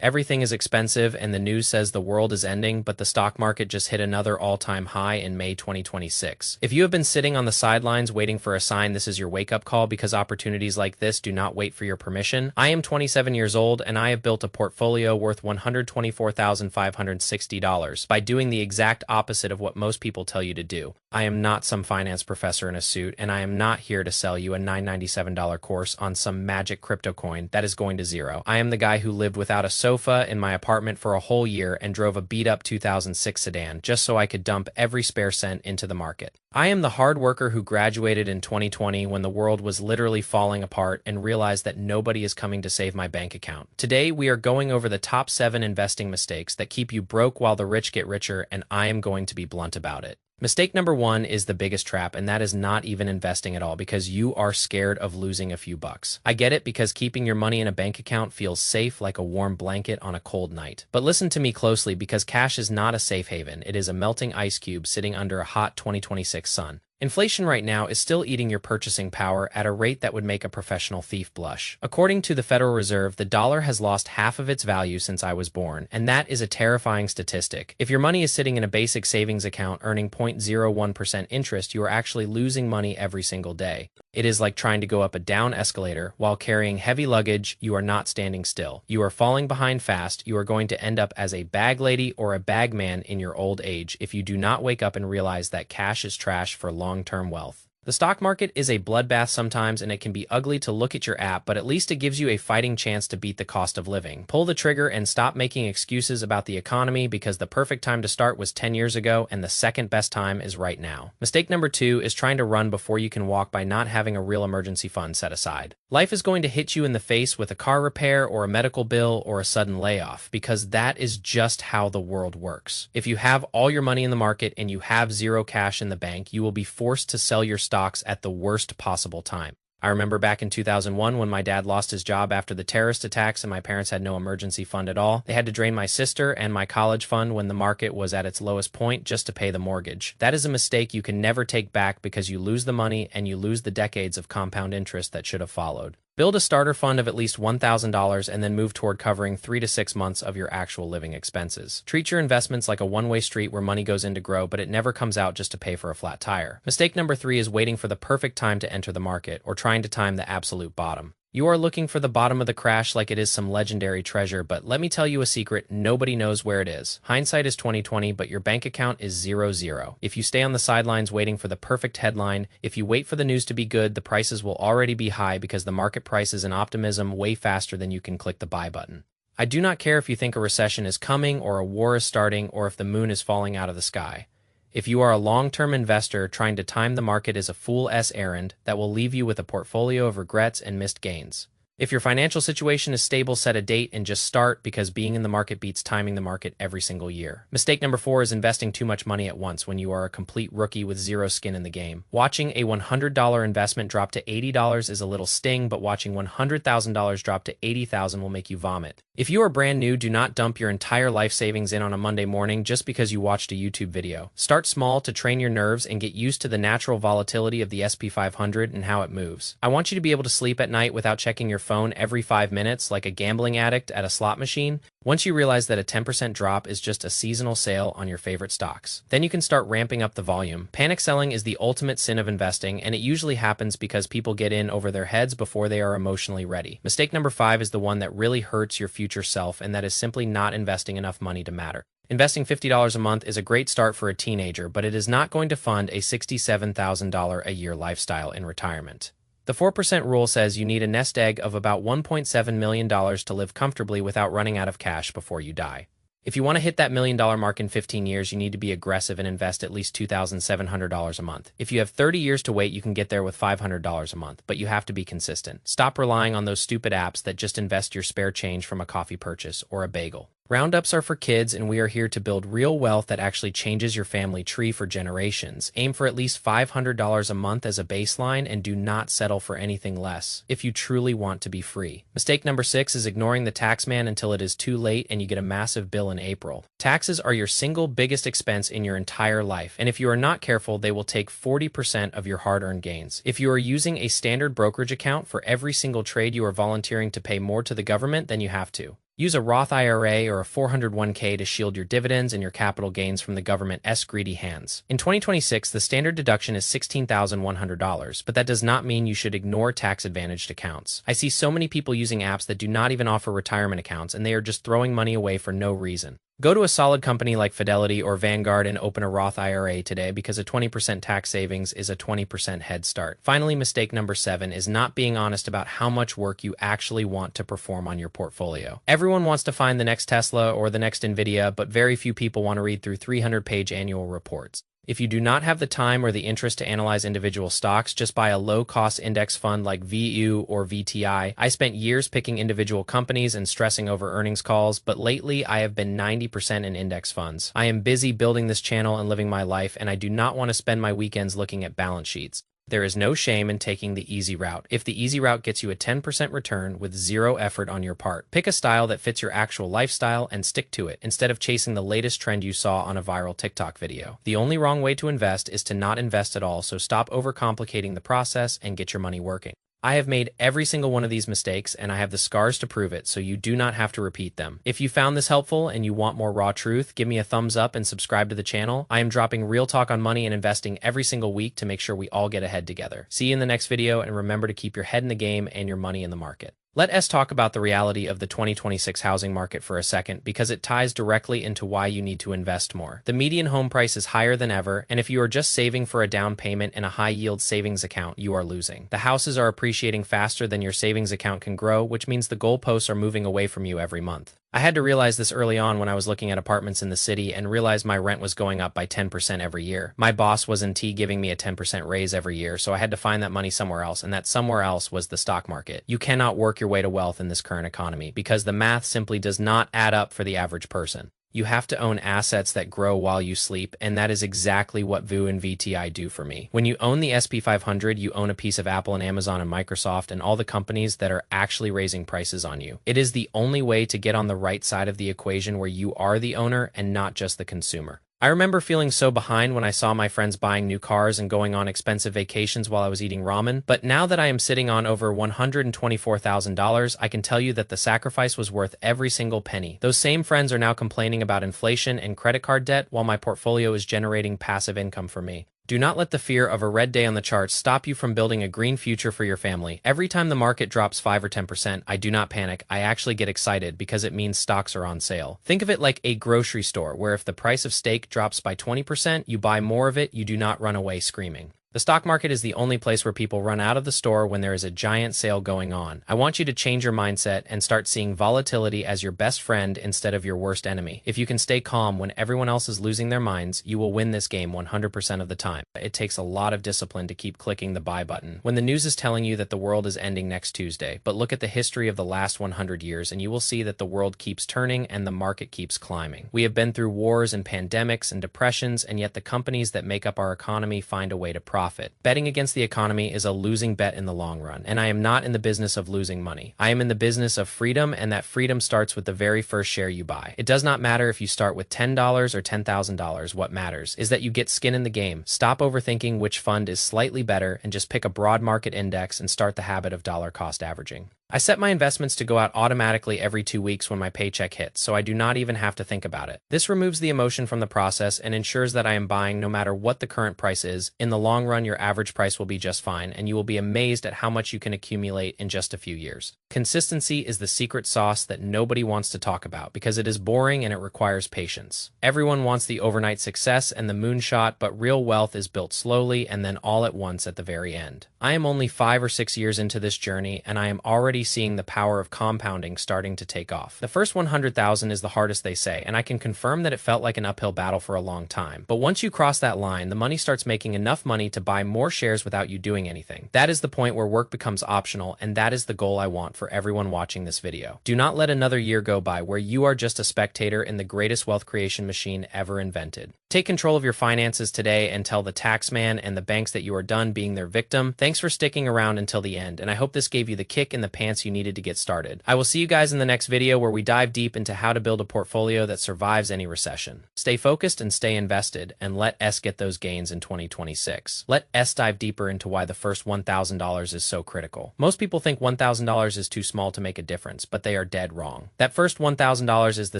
Everything is expensive and the news says the world is ending, but the stock market just hit another all-time high in May 2026. If you have been sitting on the sidelines waiting for a sign, this is your wake-up call, because opportunities like this do not wait for your permission. I am 27 years old and I have built a portfolio worth $124,560 by doing the exact opposite of what most people tell you to do. I am not some finance professor in a suit, and I am not here to sell you a $997 course on some magic crypto coin that is going to zero. I am the guy who lived without a sofa in my apartment for a whole year and drove a beat-up 2006 sedan just so I could dump every spare cent into the market. I am the hard worker who graduated in 2020 when the world was literally falling apart and realized that nobody is coming to save my bank account. Today, we are going over the top 7 investing mistakes that keep you broke while the rich get richer, and I am going to be blunt about it. Mistake number 1 is the biggest trap, and that is not even investing at all, because you are scared of losing a few bucks. I get it, because keeping your money in a bank account feels safe like a warm blanket on a cold night. But listen to me closely, because cash is not a safe haven. It is a melting ice cube sitting under a hot 2026 sun. Inflation right now is still eating your purchasing power at a rate that would make a professional thief blush. According to the Federal Reserve, the dollar has lost half of its value since I was born, and that is a terrifying statistic. If your money is sitting in a basic savings account earning 0.01% interest, you are actually losing money every single day. It is like trying to go up a down escalator while carrying heavy luggage. You are not standing still. You are falling behind fast. You are going to end up as a bag lady or a bag man in your old age if you do not wake up and realize that cash is trash for long-term wealth. The stock market is a bloodbath sometimes, and it can be ugly to look at your app, but at least it gives you a fighting chance to beat the cost of living. Pull the trigger and stop making excuses about the economy, because the perfect time to start was 10 years ago, and the second best time is right now. Mistake number 2 is trying to run before you can walk by not having a real emergency fund set aside. Life is going to hit you in the face with a car repair or a medical bill or a sudden layoff, because that is just how the world works. If you have all your money in the market and you have zero cash in the bank, you will be forced to sell your stocks at the worst possible time. I remember back in 2001 when my dad lost his job after the terrorist attacks and my parents had no emergency fund at all. They had to drain my sister and my college fund when the market was at its lowest point just to pay the mortgage. That is a mistake you can never take back, because you lose the money and you lose the decades of compound interest that should have followed. Build a starter fund of at least $1,000 and then move toward covering 3 to 6 months of your actual living expenses. Treat your investments like a one-way street where money goes in to grow, but it never comes out just to pay for a flat tire. Mistake number 3 is waiting for the perfect time to enter the market, or trying to time the absolute bottom. You are looking for the bottom of the crash like it is some legendary treasure, but let me tell you a secret: nobody knows where it is. Hindsight is 20/20, but your bank account is 0/0. If you stay on the sidelines waiting for the perfect headline, if you wait for the news to be good, the prices will already be high, because the market prices in optimism way faster than you can click the buy button. I do not care if you think a recession is coming or a war is starting or if the moon is falling out of the sky. If you are a long-term investor, trying to time the market is a fool's errand that will leave you with a portfolio of regrets and missed gains. If your financial situation is stable, set a date and just start, because being in the market beats timing the market every single year. Mistake number 4 is investing too much money at once when you are a complete rookie with zero skin in the game. Watching a $100 investment drop to $80 is a little sting, but watching $100,000 drop to $80,000 will make you vomit. If you are brand new, do not dump your entire life savings in on a Monday morning just because you watched a YouTube video. Start small to train your nerves and get used to the natural volatility of the SP 500 and how it moves. I want you to be able to sleep at night without checking your phone every 5 minutes like a gambling addict at a slot machine. Once you realize that a 10% drop is just a seasonal sale on your favorite stocks, then you can start ramping up the volume. Panic selling is the ultimate sin of investing, and it usually happens because people get in over their heads before they are emotionally ready. Mistake number 5 is the one that really hurts your future self, and that is simply not investing enough money to matter. Investing $50 a month is a great start for a teenager, but it is not going to fund a $67,000 a year lifestyle in retirement. The 4% rule says you need a nest egg of about $1.7 million to live comfortably without running out of cash before you die. If you want to hit that $1 million mark in 15 years, you need to be aggressive and invest at least $2,700 a month. If you have 30 years to wait, you can get there with $500 a month, but you have to be consistent. Stop relying on those stupid apps that just invest your spare change from a coffee purchase or a bagel. Roundups are for kids, and we are here to build real wealth that actually changes your family tree for generations. Aim for at least $500 a month as a baseline, and do not settle for anything less if you truly want to be free. Mistake number 6 is ignoring the tax man until it is too late and you get a massive bill in April. Taxes are your single biggest expense in your entire life, and if you are not careful, they will take 40% of your hard-earned gains. If you are using a standard brokerage account for every single trade, you are volunteering to pay more to the government than you have to. Use a Roth IRA or a 401k to shield your dividends and your capital gains from the government's greedy hands. In 2026, the standard deduction is $16,100, but that does not mean you should ignore tax-advantaged accounts. I see so many people using apps that do not even offer retirement accounts, and they are just throwing money away for no reason. Go to a solid company like Fidelity or Vanguard and open a Roth IRA today, because a 20% tax savings is a 20% head start. Finally, mistake number 7 is not being honest about how much work you actually want to perform on your portfolio. Everyone wants to find the next Tesla or the next Nvidia, but very few people want to read through 300-page annual reports. If you do not have the time or the interest to analyze individual stocks, just buy a low-cost index fund like VOO or VTI. I spent years picking individual companies and stressing over earnings calls, but lately I have been 90% in index funds. I am busy building this channel and living my life, and I do not want to spend my weekends looking at balance sheets. There is no shame in taking the easy route. If the easy route gets you a 10% return with zero effort on your part, pick a style that fits your actual lifestyle and stick to it, instead of chasing the latest trend you saw on a viral TikTok video. The only wrong way to invest is to not invest at all, so stop overcomplicating the process and get your money working. I have made every single one of these mistakes, and I have the scars to prove it, so you do not have to repeat them. If you found this helpful and you want more raw truth, give me a thumbs up and subscribe to the channel. I am dropping real talk on money and investing every single week to make sure we all get ahead together. See you in the next video, and remember to keep your head in the game and your money in the market. Let's talk about the reality of the 2026 housing market for a second, because it ties directly into why you need to invest more. The median home price is higher than ever, and if you are just saving for a down payment in a high-yield savings account, you are losing. The houses are appreciating faster than your savings account can grow, which means the goalposts are moving away from you every month. I had to realize this early on when I was looking at apartments in the city and realized my rent was going up by 10% every year. My boss was giving me a 10% raise every year, so I had to find that money somewhere else, and that somewhere else was the stock market. You cannot work your way to wealth in this current economy, because the math simply does not add up for the average person. You have to own assets that grow while you sleep, and that is exactly what VOO and VTI do for me. When you own the SP 500, you own a piece of Apple and Amazon and Microsoft and all the companies that are actually raising prices on you. It is the only way to get on the right side of the equation, where you are the owner and not just the consumer. I remember feeling so behind when I saw my friends buying new cars and going on expensive vacations while I was eating ramen, but now that I am sitting on over $124,000, I can tell you that the sacrifice was worth every single penny. Those same friends are now complaining about inflation and credit card debt, while my portfolio is generating passive income for me. Do not let the fear of a red day on the charts stop you from building a green future for your family. Every time the market drops 5 or 10%, I do not panic. I actually get excited, because it means stocks are on sale. Think of it like a grocery store, where if the price of steak drops by 20%, you buy more of it, you do not run away screaming. The stock market is the only place where people run out of the store when there is a giant sale going on. I want you to change your mindset and start seeing volatility as your best friend instead of your worst enemy. If you can stay calm when everyone else is losing their minds, you will win this game 100% of the time. It takes a lot of discipline to keep clicking the buy button when the news is telling you that the world is ending next Tuesday. But look at the history of the last 100 years, and you will see that the world keeps turning and the market keeps climbing. We have been through wars and pandemics and depressions, and yet the companies that make up our economy find a way to profit. Betting against the economy is a losing bet in the long run, and I am not in the business of losing money. I am in the business of freedom, and that freedom starts with the very first share you buy. It does not matter if you start with $10 or $10,000. What matters is that you get skin in the game. Stop overthinking which fund is slightly better and just pick a broad market index and start the habit of dollar cost averaging. I set my investments to go out automatically every 2 weeks when my paycheck hits, so I do not even have to think about it. This removes the emotion from the process and ensures that I am buying no matter what the current price is. In the long run, your average price will be just fine, and you will be amazed at how much you can accumulate in just a few years. Consistency is the secret sauce that nobody wants to talk about, because it is boring and it requires patience. Everyone wants the overnight success and the moonshot, but real wealth is built slowly and then all at once at the very end. I am only 5 or 6 years into this journey, and I am already seeing the power of compounding starting to take off. The first 100,000 is the hardest, they say, and I can confirm that it felt like an uphill battle for a long time. But once you cross that line, the money starts making enough money to buy more shares without you doing anything. That is the point where work becomes optional, and that is the goal I want for everyone watching this video. Do not let another year go by where you are just a spectator in the greatest wealth creation machine ever invented. Take control of your finances today and tell the tax man and the banks that you are done being their victim. Thanks for sticking around until the end, and I hope this gave you the kick in the pants you needed to get started. I will see you guys in the next video where we dive deep into how to build a portfolio that survives any recession. Stay focused and stay invested, and let S get those gains in 2026. Let S dive deeper into why the first $1,000 is so critical. Most people think $1,000 is too small to make a difference, but they are dead wrong. That first $1,000 is the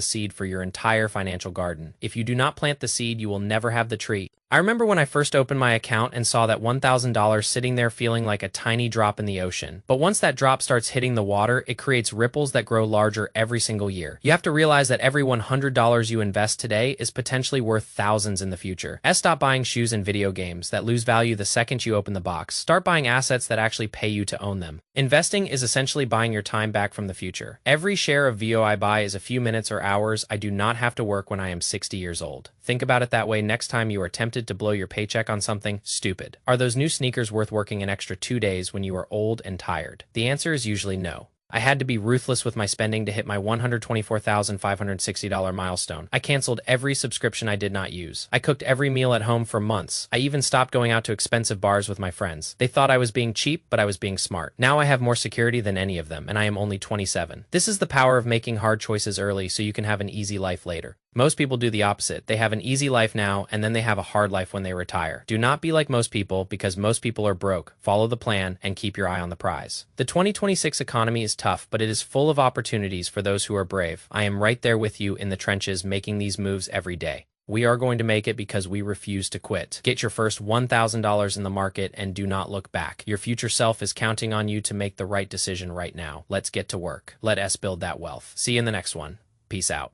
seed for your entire financial garden. If you do not plant the seed, you will never have the tree. I remember when I first opened my account and saw that $1,000 sitting there feeling like a tiny drop in the ocean. But once that drop starts hitting the water, it creates ripples that grow larger every single year. You have to realize that every $100 you invest today is potentially worth thousands in the future. Stop buying shoes and video games that lose value the second you open the box. Start buying assets that actually pay you to own them. Investing is essentially buying your time back from the future. Every share of VO I buy is a few minutes or hours I do not have to work when I am 60 years old. Think about it that way next time you are tempted to blow your paycheck on something stupid. Are those new sneakers worth working an extra 2 days when you are old and tired? The answer is usually no. I had to be ruthless with my spending to hit my $124,560 milestone. I canceled every subscription I did not use. I cooked every meal at home for months. I even stopped going out to expensive bars with my friends. They thought I was being cheap, but I was being smart. Now I have more security than any of them, and I am only 27. This is the power of making hard choices early so you can have an easy life later. Most people do the opposite. They have an easy life now, and then they have a hard life when they retire. Do not be like most people, because most people are broke. Follow the plan and keep your eye on the prize. The 2026 economy is tough, but it is full of opportunities for those who are brave. I am right there with you in the trenches making these moves every day. We are going to make it because we refuse to quit. Get your first $1,000 in the market and do not look back. Your future self is counting on you to make the right decision right now. Let's get to work. Let us build that wealth. See you in the next one. Peace out.